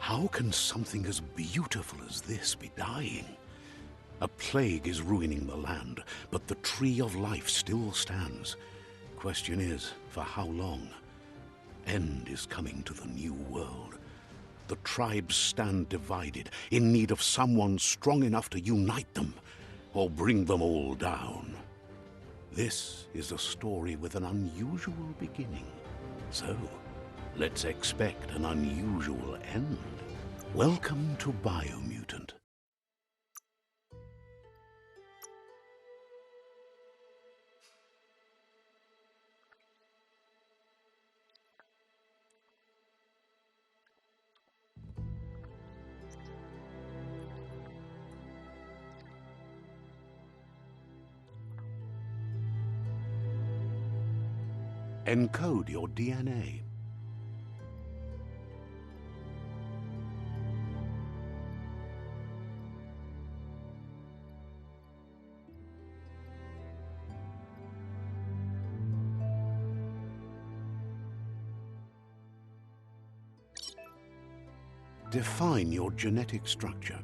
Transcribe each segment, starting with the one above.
How can something as beautiful as this be dying? A plague is ruining the land, but the tree of life still stands. Question is, for how long? End is coming to the new world. The tribes stand divided, in need of someone strong enough to unite them, or bring them all down. This is a story with an unusual beginning. So, let's expect an unusual end. Welcome to Biomutant. Encode your DNA. Define your genetic structure.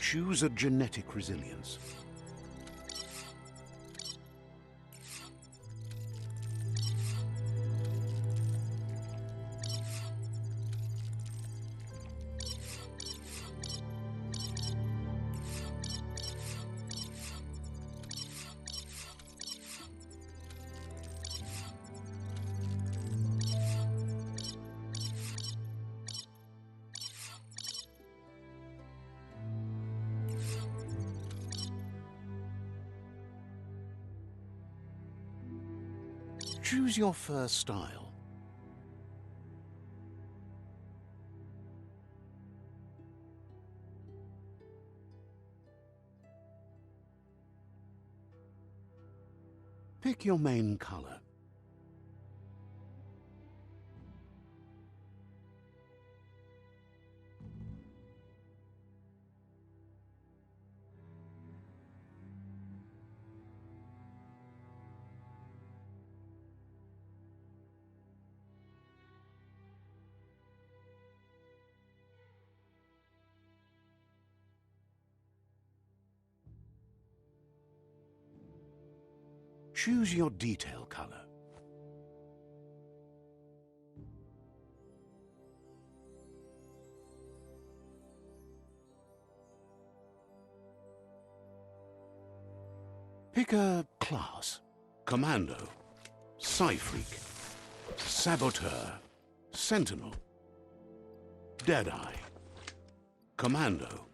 Choose a genetic resilience. Choose your first style. Pick your main color. Choose your detail color. Pick a class. Commando, Psy-Freak, Saboteur, Sentinel, Deadeye, Commando,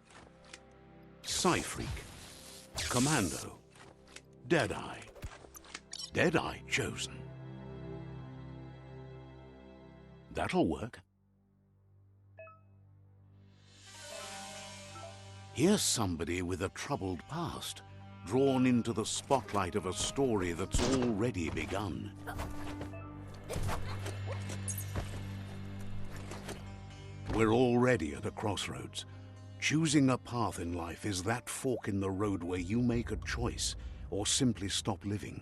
Psy-Freak, Commando, Deadeye. Deadeye chosen. That'll work. Here's somebody with a troubled past, drawn into the spotlight of a story that's already begun. We're already at a crossroads. Choosing a path in life is that fork in the road where you make a choice or simply stop living.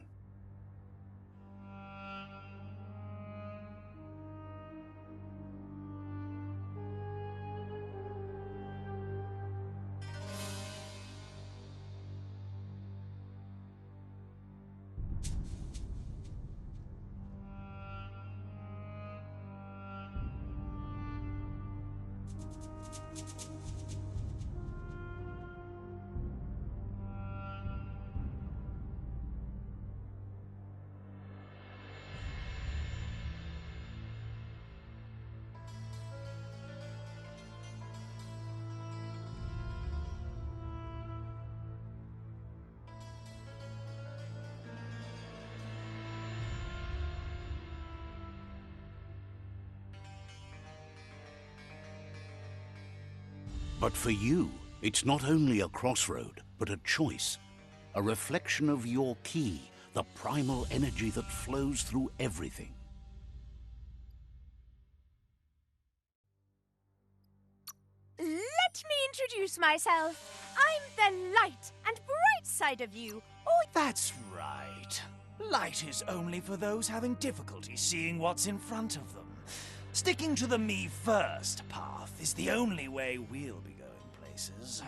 But for you, it's not only a crossroad, but a choice. A reflection of your key, the primal energy that flows through everything. Let me introduce myself. I'm the light and bright side of you. Oh, That's right. Light is only for those having difficulty seeing what's in front of them. Sticking to the me first path is the only way we'll be going places.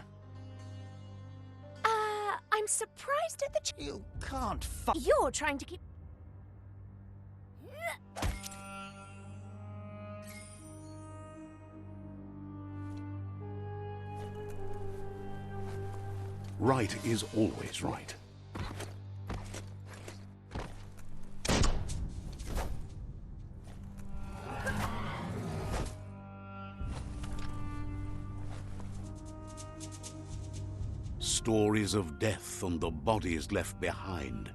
I'm surprised at the You can't You're trying to keep... Right is always right. Stories of death and the bodies left behind,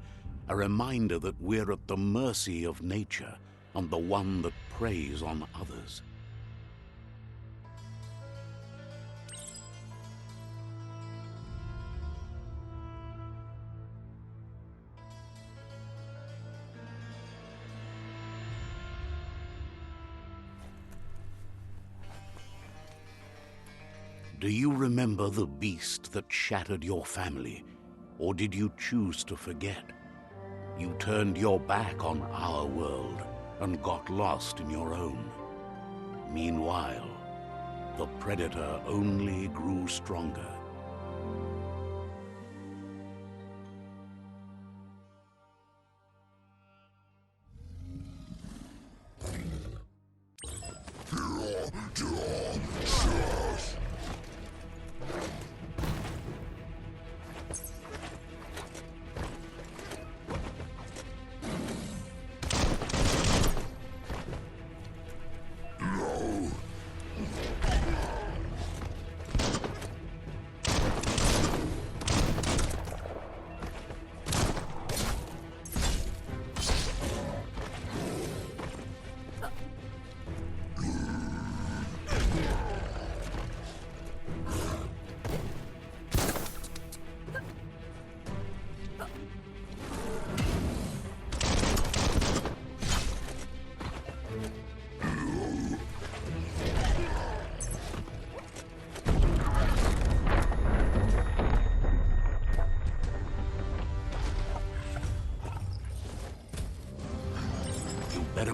a reminder that we're at the mercy of nature and the one that preys on others. Do you remember the beast that shattered your family, or did you choose to forget? You turned your back on our world and got lost in your own. Meanwhile, the predator only grew stronger.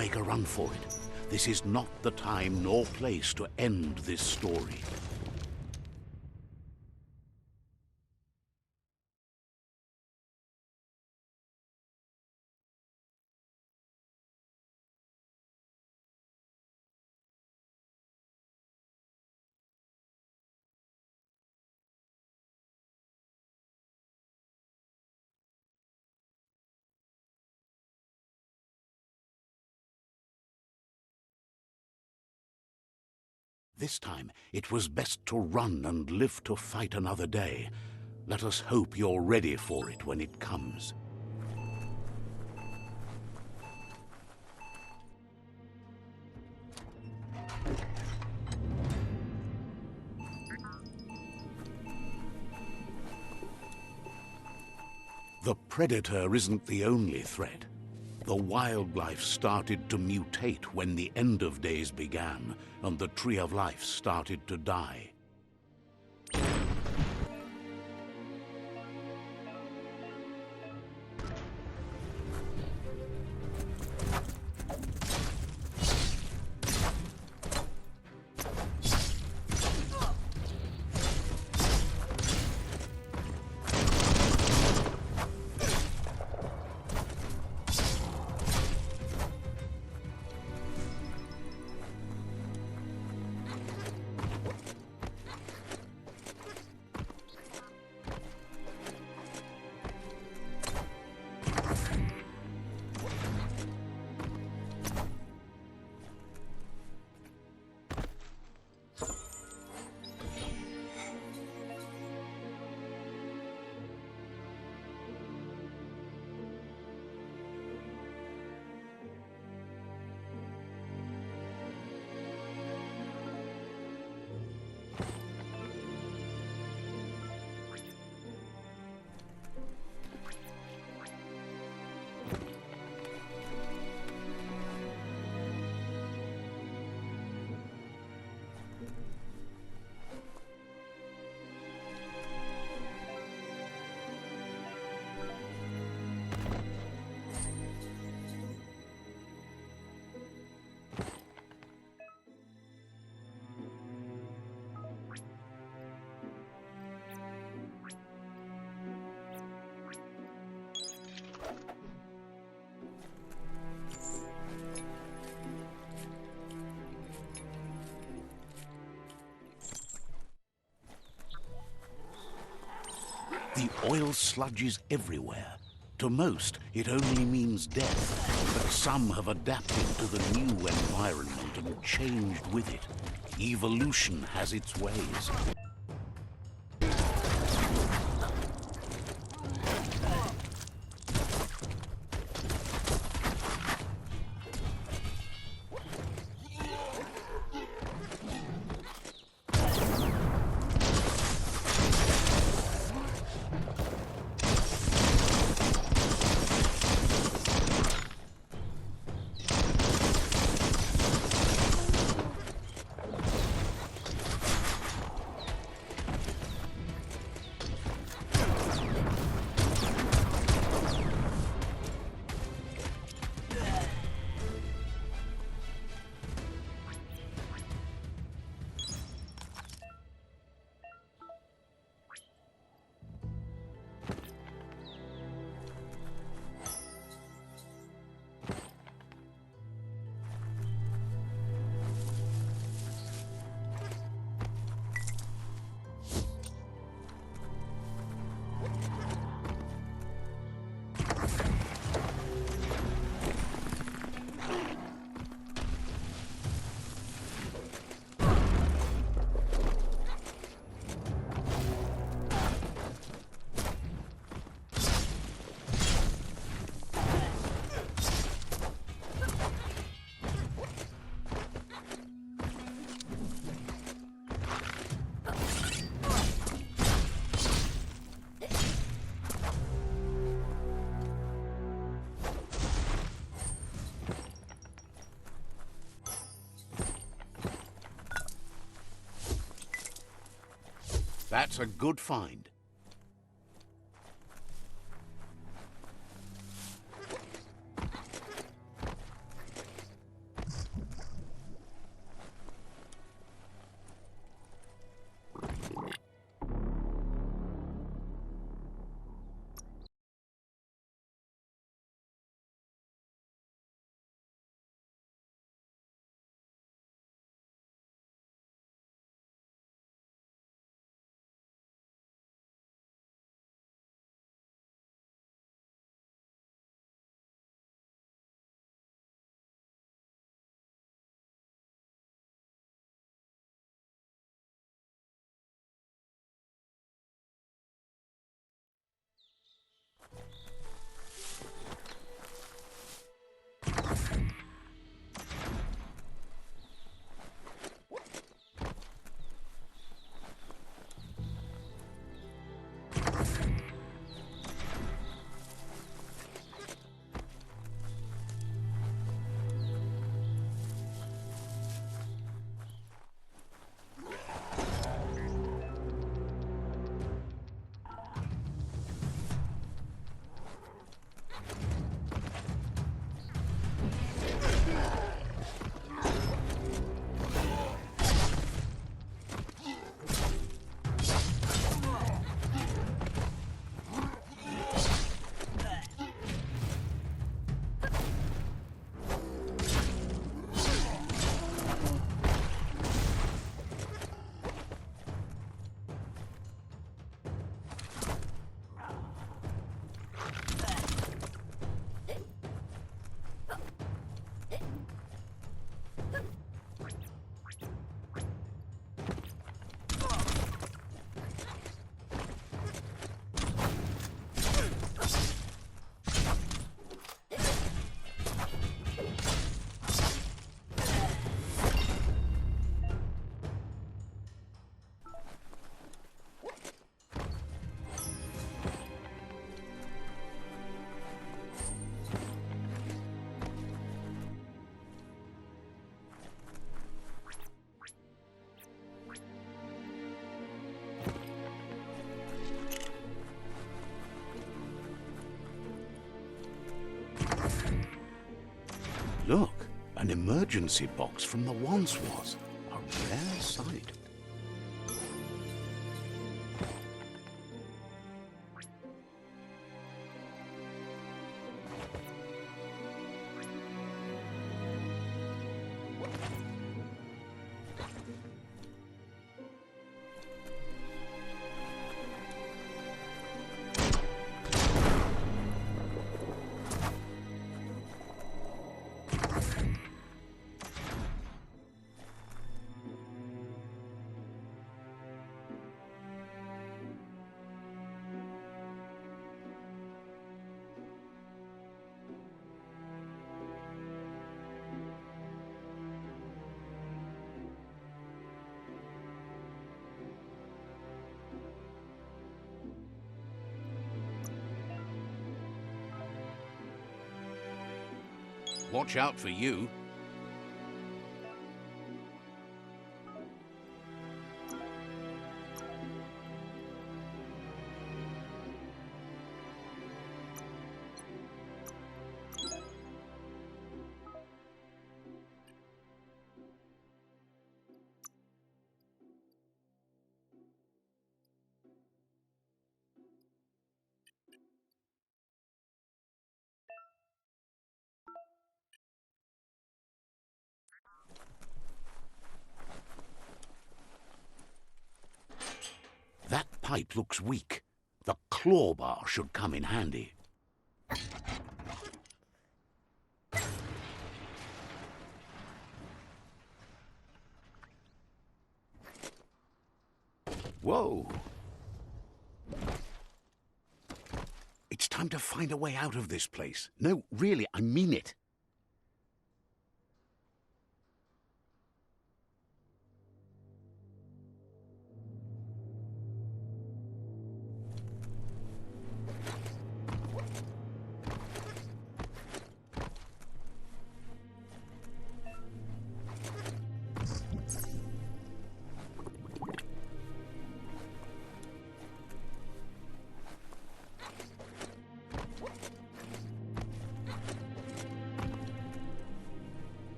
make a run for it. This is not the time nor place to end this story. This time, it was best to run and live to fight another day. Let us hope you're ready for it when it comes. The predator isn't the only threat. The wildlife started to mutate when the end of days began, and the Tree of Life started to die. The oil sludges everywhere. To most, it only means death, but some have adapted to the new environment and changed with it. Evolution has its ways. That's a good find. Look, an emergency box from the once was. A rare sight. Watch out for you. That pipe looks weak. The claw bar should come in handy. Whoa! It's time to find a way out of this place. No, really, I mean it.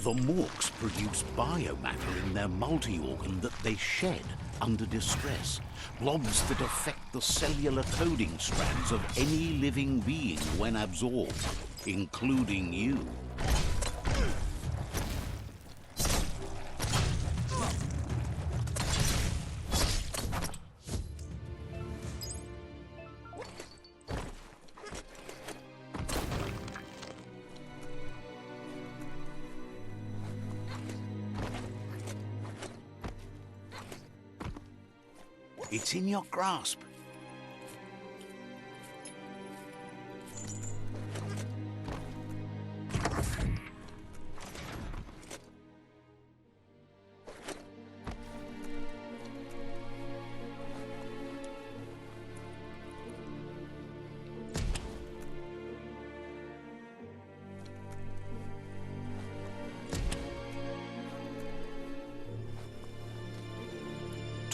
The Morks produce biomatter in their multi-organ that they shed under distress. Blobs that affect the cellular coding strands of any living being when absorbed, including you. It's in your grasp.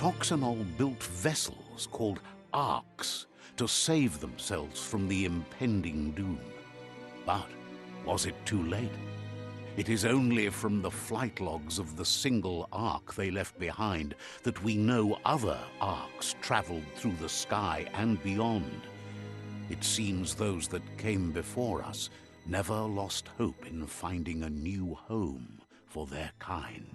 Toxanol built vessels called arks to save themselves from the impending doom. But was it too late? It is only from the flight logs of the single ark they left behind that we know other arks traveled through the sky and beyond. It seems those that came before us never lost hope in finding a new home for their kind.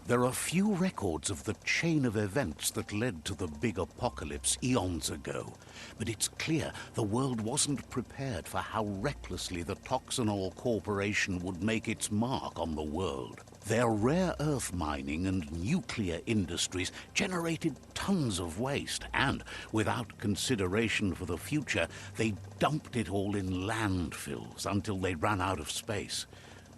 There are few records of the chain of events that led to the big apocalypse eons ago, but it's clear the world wasn't prepared for how recklessly the Toxanol Corporation would make its mark on the world. Their rare earth mining and nuclear industries generated tons of waste, and without consideration for the future, they dumped it all in landfills until they ran out of space.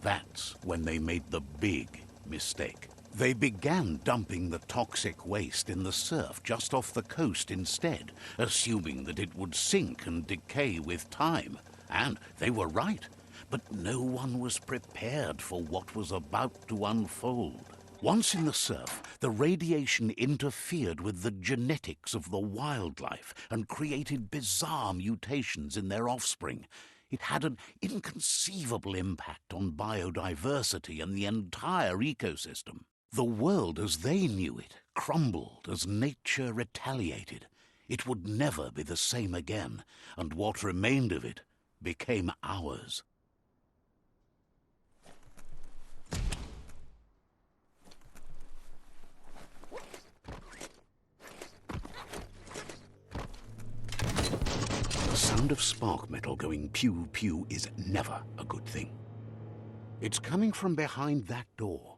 That's when they made the big mistake. They began dumping the toxic waste in the surf just off the coast instead, assuming that it would sink and decay with time. And they were right. But no one was prepared for what was about to unfold. Once in the surf, the radiation interfered with the genetics of the wildlife and created bizarre mutations in their offspring. It had an inconceivable impact on biodiversity and the entire ecosystem. The world as they knew it crumbled as nature retaliated. It would never be the same again, and what remained of it became ours. The sound of spark metal going pew-pew is never a good thing. It's coming from behind that door.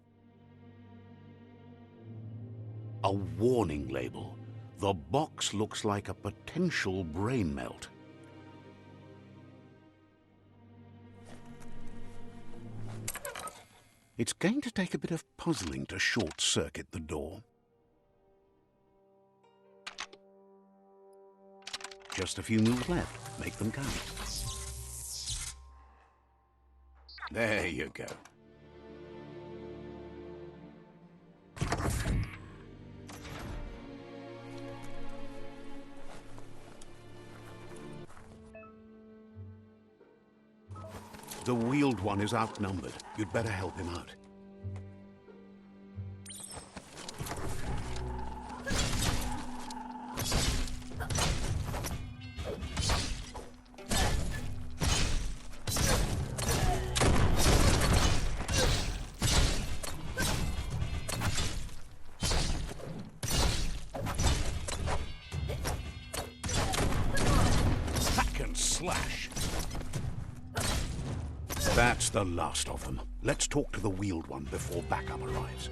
A warning label. The box looks like a potential brain melt. It's going to take a bit of puzzling to short-circuit the door. Just a few moves left. Make them count. There you go. The wheeled one is outnumbered. You'd better help him out. Hack and slash. That's the last of them. Let's talk to the wheeled one before backup arrives.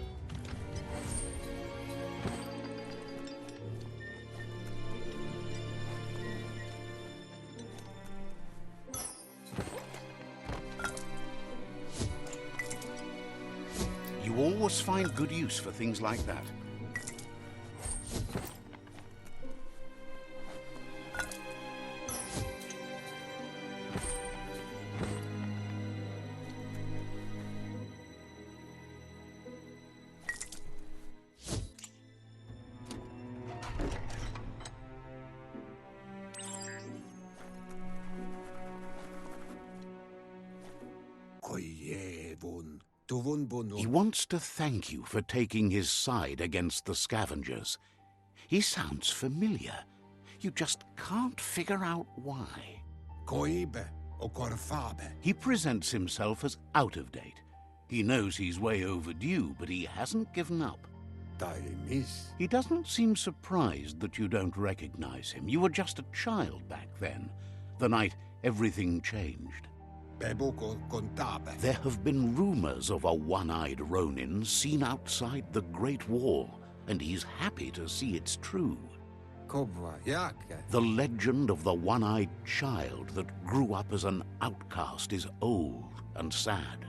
You always find good use for things like that. He wants to thank you for taking his side against the scavengers. He sounds familiar. You just can't figure out why. He presents himself as out of date. He knows he's way overdue, but he hasn't given up. He doesn't seem surprised that you don't recognize him. You were just a child back then, the night everything changed. There have been rumors of a one-eyed Ronin seen outside the Great Wall, and he's happy to see it's true. The legend of the one-eyed child that grew up as an outcast is old and sad.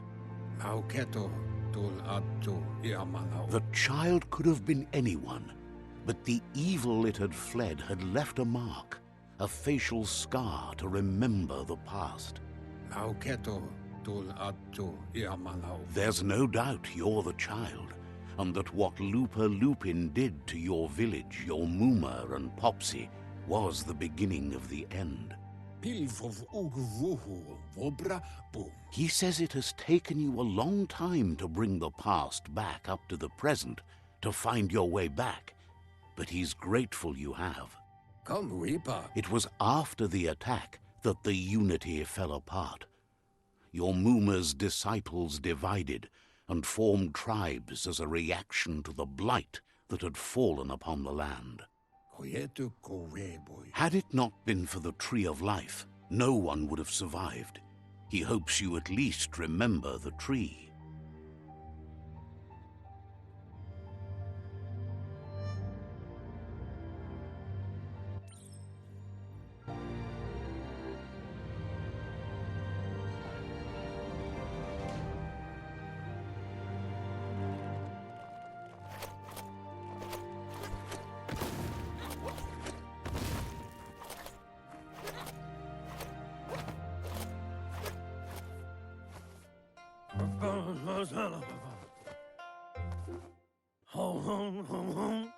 The child could have been anyone, but the evil it had fled had left a mark, a facial scar to remember the past. There's no doubt you're the child, and that what Lupa Lupin did to your village, your Muma and Popsy, was the beginning of the end. He says it has taken you a long time to bring the past back up to the present, to find your way back, but he's grateful you have. It was after the attack that the unity fell apart. Your Muma's disciples divided and formed tribes as a reaction to the blight that had fallen upon the land. Had it not been for the Tree of Life, no one would have survived. He hopes you at least remember the tree.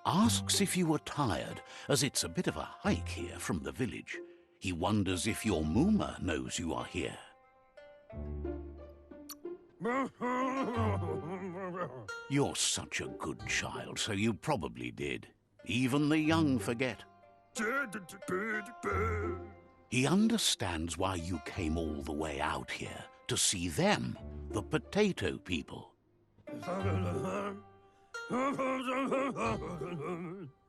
Asks if you were tired, as it's a bit of a hike here from the village. He wonders if your Muma knows you are here. You're such a good child, so you probably did. Even the young forget. He understands why you came all the way out here, to see them, the potato people.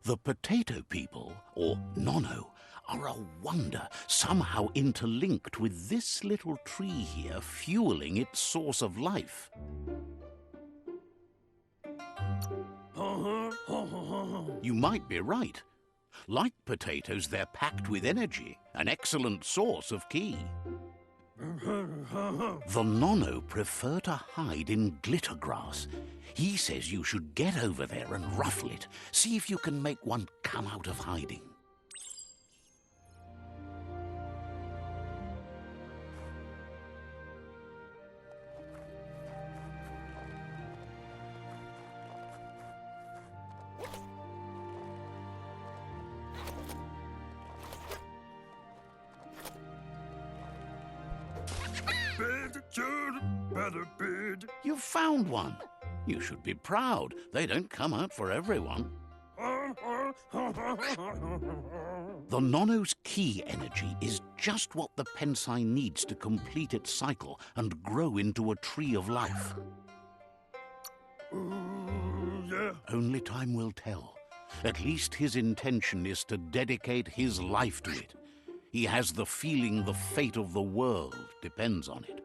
The potato people, or Nono, are a wonder, somehow interlinked with this little tree here, fueling its source of life. You might be right. Like potatoes, they're packed with energy, an excellent source of ki. The Nono prefer to hide in glitter grass. He says you should get over there and ruffle it. See if you can make one come out of hiding. You've found one. You should be proud. They don't come out for everyone. The Nono's ki energy is just what the Pensai needs to complete its cycle and grow into a tree of life. Only time will tell. At least his intention is to dedicate his life to it. He has the feeling the fate of the world depends on it.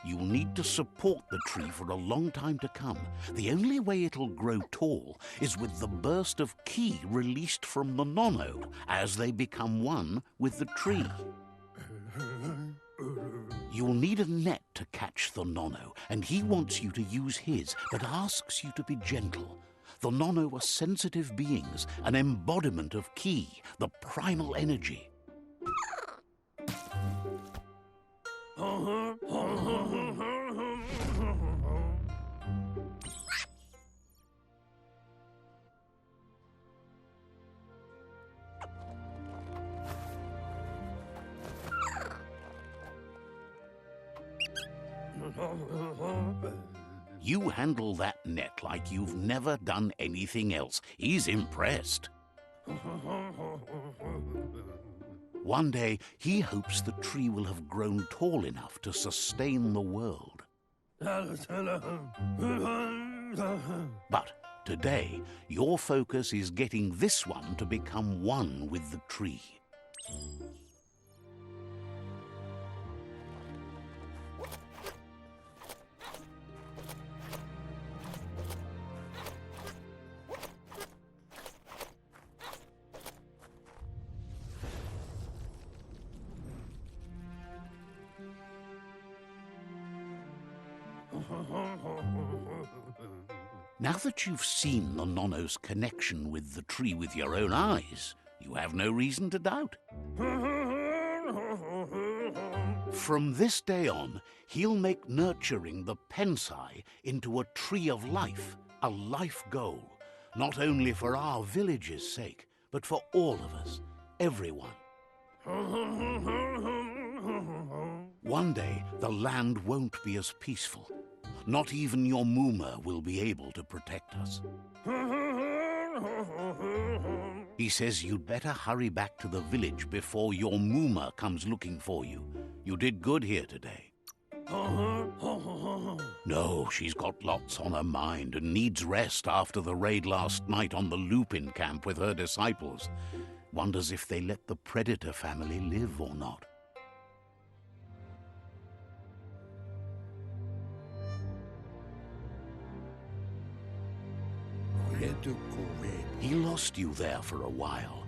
You'll need to support the tree for a long time to come. The only way it'll grow tall is with the burst of ki released from the Nono as they become one with the tree. You'll need a net to catch the Nono, and he wants you to use his, but asks you to be gentle. The Nono are sensitive beings, an embodiment of ki, the primal energy. You handle that net like you've never done anything else. He's impressed. One day, he hopes the tree will have grown tall enough to sustain the world. But today, your focus is getting this one to become one with the tree. Now that you've seen the Nonno's connection with the tree with your own eyes, you have no reason to doubt. From this day on, he'll make nurturing the Pensai into a tree of life, a life goal, not only for our village's sake, but for all of us, everyone. One day, the land won't be as peaceful. Not even your Muma will be able to protect us. He says you'd better hurry back to the village before your Muma comes looking for you. You did good here today. No, she's got lots on her mind and needs rest after the raid last night on the Lupin camp with her disciples. Wonders if they let the Predator family live or not. He lost you there for a while,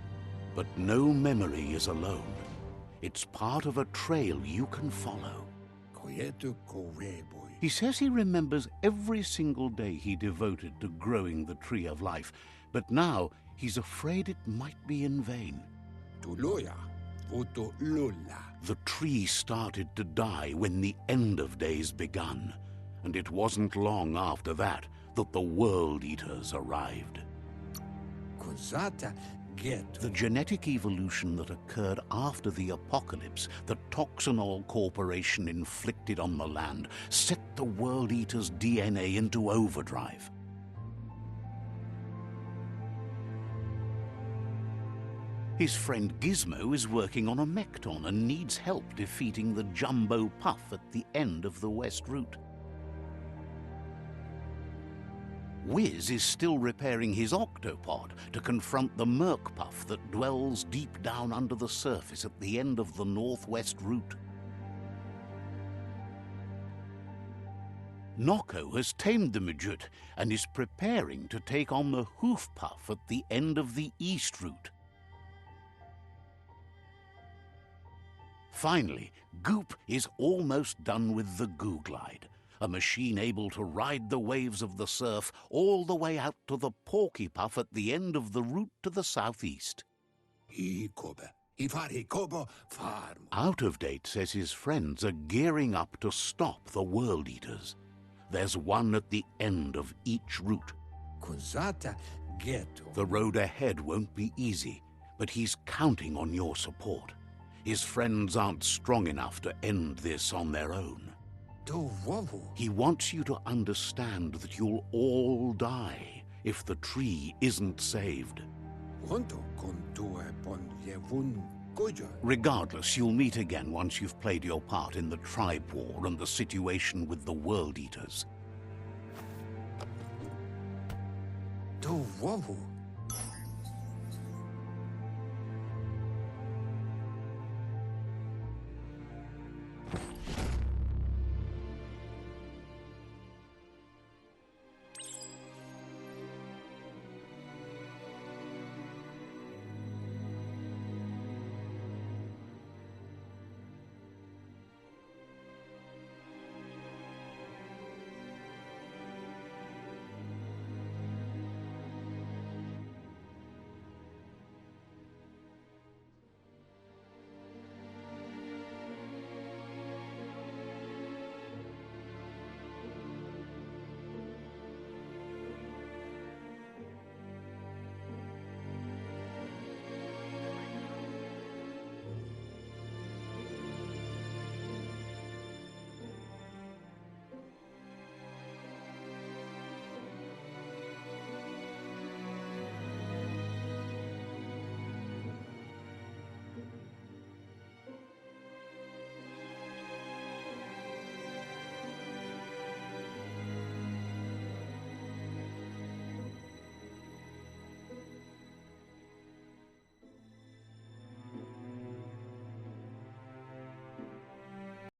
but no memory is alone. It's part of a trail you can follow. He says he remembers every single day he devoted to growing the Tree of Life, but now he's afraid it might be in vain. The tree started to die when the end of days begun, and it wasn't long after that that the World Eaters arrived. The genetic evolution that occurred after the apocalypse that Toxanol Corporation inflicted on the land set the World Eaters' DNA into overdrive. His friend Gizmo is working on a Mekton and needs help defeating the Jumbo Puff at the end of the West Route. Wiz is still repairing his octopod to confront the Merc Puff that dwells deep down under the surface at the end of the Northwest Route. Nocco has tamed the Midget and is preparing to take on the Hoof Puff at the end of the East Route. Finally, Goop is almost done with the Googlide, a machine able to ride the waves of the surf all the way out to the Porky Puff at the end of the route to the southeast. Out of Date says his friends are gearing up to stop the World Eaters. There's one at the end of each route. The road ahead won't be easy, but he's counting on your support. His friends aren't strong enough to end this on their own. He wants you to understand that you'll all die if the tree isn't saved. Regardless, you'll meet again once you've played your part in the tribe war and the situation with the World Eaters.